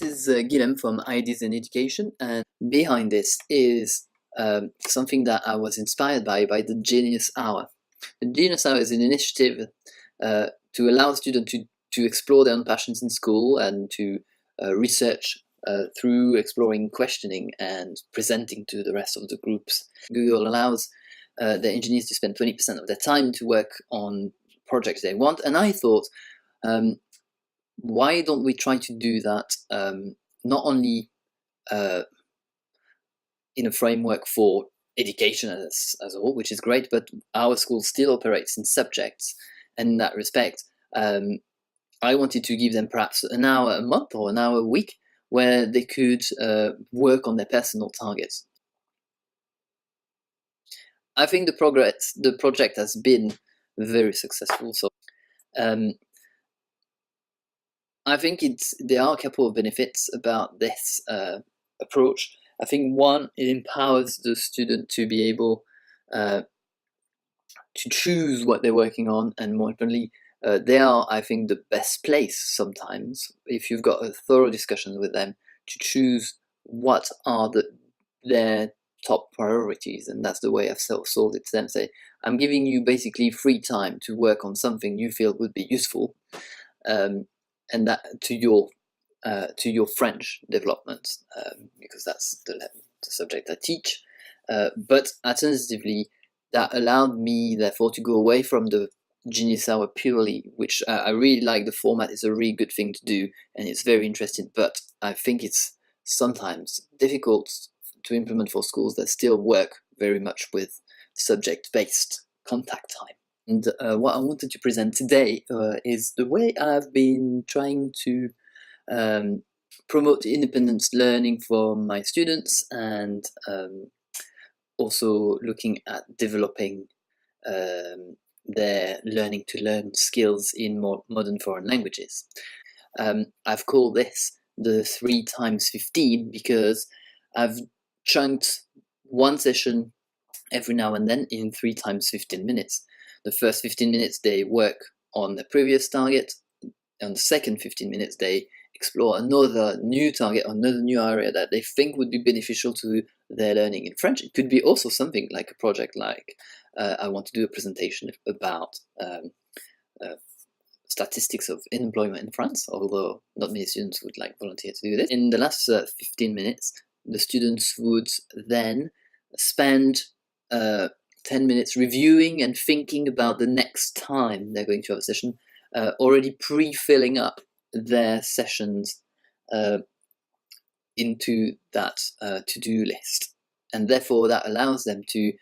This is Guillaume from Ideas in Education, and behind this is something that I was inspired by the Genius Hour. The Genius Hour is an initiative to allow students to explore their own passions in school and to research through exploring questioning and presenting to the rest of the groups. Google allows the engineers to spend 20% of their time to work on projects they want, and I thought, why don't we try to do that not only in a framework for education as a whole, which is great, but our school still operates in subjects, and in that respect, I wanted to give them perhaps an hour a month or an hour a week where they could work on their personal targets. I think the project has been very successful. So I think there are a couple of benefits about this approach. I think one, it empowers the student to be able to choose what they're working on, and more importantly, they are, I think, the best place sometimes, if you've got a thorough discussion with them, to choose what are their top priorities, and that's the way I've sold it to them. Say, I'm giving you basically free time to work on something you feel would be useful, and that to your French development, because that's the subject I teach. But alternatively, that allowed me, therefore, to go away from the Genius Hour purely, which I really like. The format is a really good thing to do, and it's very interesting, but I think it's sometimes difficult to implement for schools that still work very much with subject-based contact time. And what I wanted to present today is the way I've been trying to promote independent learning for my students, and also looking at developing their learning to learn skills in more modern foreign languages. I've called this the 3x15 because I've chunked one session every now and then in 3x15 minutes. The first 15 minutes they work on the previous target. On the second 15 minutes they explore another new target, another new area that they think would be beneficial to their learning in French. It could be also something like a project like I want to do a presentation about statistics of unemployment in France, although not many students would volunteer to do this. In the last 15 minutes, the students would then spend 10 minutes reviewing and thinking about the next time they're going to have a session, already pre-filling up their sessions into that to-do list. And therefore that allows them to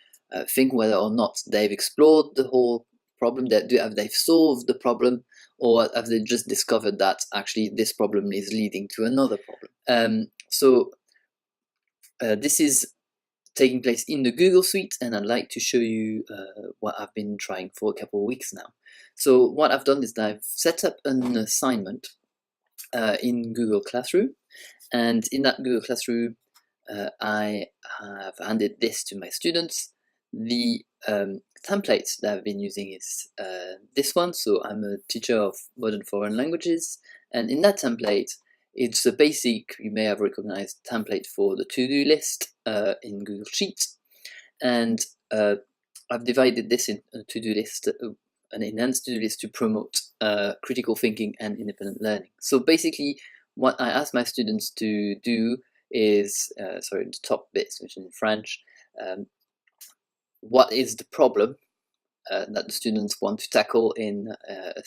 think whether or not they've explored the whole problem, have they solved the problem, or have they just discovered that actually this problem is leading to another problem. So this is taking place in the Google Suite, and I'd like to show you what I've been trying for a couple of weeks now. So what I've done is that I've set up an assignment in Google Classroom, and in that Google Classroom I have handed this to my students. The template that I've been using is this one. So I'm a teacher of modern foreign languages, and in that template it's a basic, you may have recognized, template for the to-do list in Google Sheets, and I've divided this in a to-do list, an enhanced to-do list, to promote critical thinking and independent learning. So basically what I ask my students to do is, sorry, the top bits, which is in French, what is the problem that the students want to tackle in a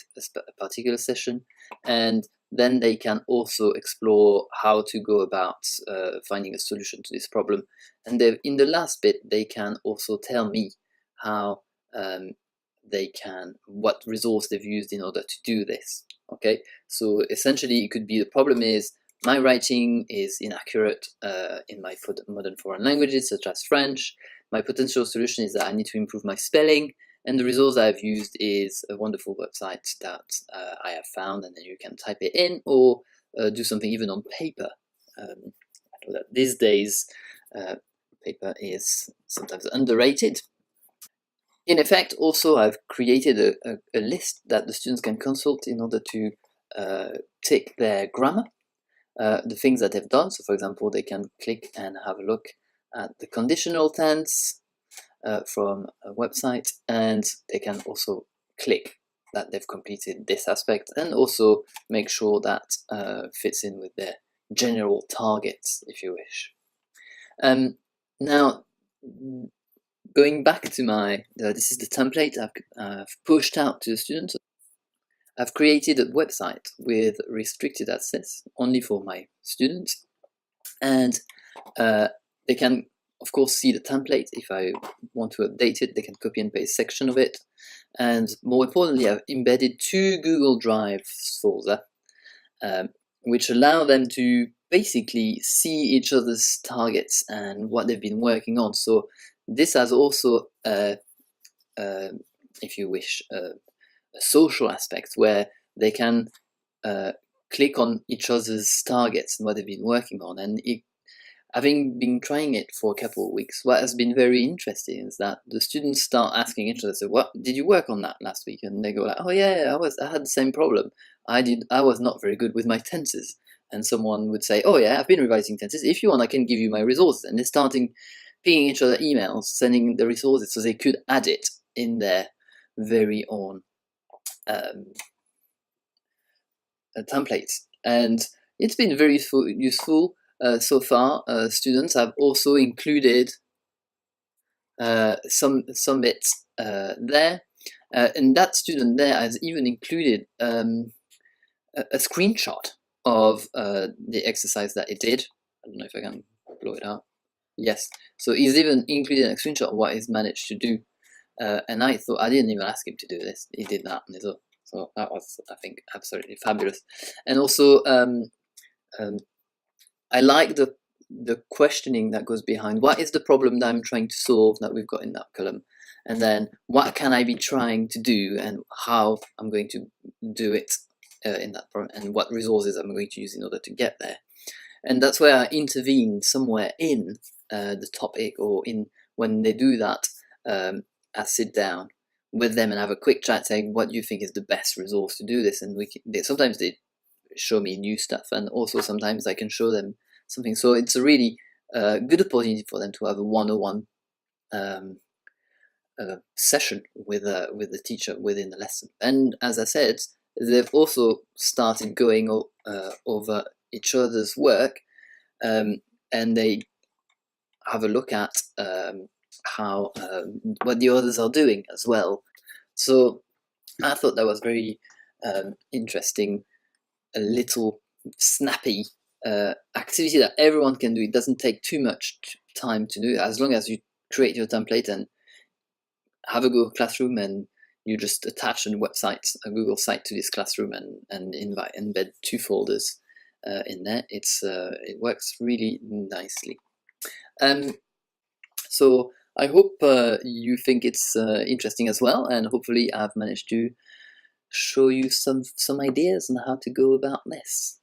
particular session, and then they can also explore how to go about finding a solution to this problem. And in the last bit, they can also tell me how what resource they've used in order to do this. Okay, so essentially it could be, the problem is my writing is inaccurate in my modern foreign languages such as French. My potential solution is that I need to improve my spelling, and the resource I've used is a wonderful website that I have found, and then you can type it in or do something even on paper. I know that these days paper is sometimes underrated. In effect, also I've created a list that the students can consult in order to take their grammar. the things that they've done. So for example, they can click and have a look at the conditional tense from a website, and they can also click that they've completed this aspect, and also make sure that fits in with their general targets, if you wish. Now, going back to my, this is the template I've pushed out to the students. I've created a website with restricted access only for my students, and they can, of course, see the template. If I want to update it, they can copy and paste section of it. And more importantly, I've embedded 2 Google Drive folders, which allow them to basically see each other's targets and what they've been working on. So this has also, if you wish, a social aspect where they can click on each other's targets and what they've been working on. And having been trying it for a couple of weeks, what has been very interesting is that the students start asking each other, so what did you work on that last week? And they go like, oh yeah, I had the same problem. I was not very good with my tenses. And someone would say, oh yeah, I've been revising tenses. If you want, I can give you my resources. And they're starting pinging each other emails, sending the resources so they could add it in their very own templates. And it's been very useful. So far, students have also included some bits there, and that student there has even included a screenshot of the exercise that he did. I don't know if I can blow it out. Yes, so he's even included a screenshot of what he's managed to do, and I thought, I didn't even ask him to do this. He did that on his own. So that was, I think, absolutely fabulous. And also, I like the questioning that goes behind what is the problem that I'm trying to solve that we've got in that column, and then what can I be trying to do and how I'm going to do it in that problem, and what resources I'm going to use in order to get there. And that's where I intervene somewhere in the topic, or in when they do that, I sit down with them and have a quick chat saying, what do you think is the best resource to do this? And sometimes they show me new stuff, and also sometimes I can show them something. So it's a really good opportunity for them to have a one-on-one session with the teacher within the lesson. And as I said, they've also started going over each other's work, and they have a look at how what the others are doing as well. So I thought that was very interesting, a little snappy activity that everyone can do. It doesn't take too much time to do, as long as you create your template and have a Google Classroom, and you just attach a Google site to this classroom, and embed 2 folders in there. It works really nicely. So I hope you think it's interesting as well, and hopefully I've managed to show you some ideas on how to go about this.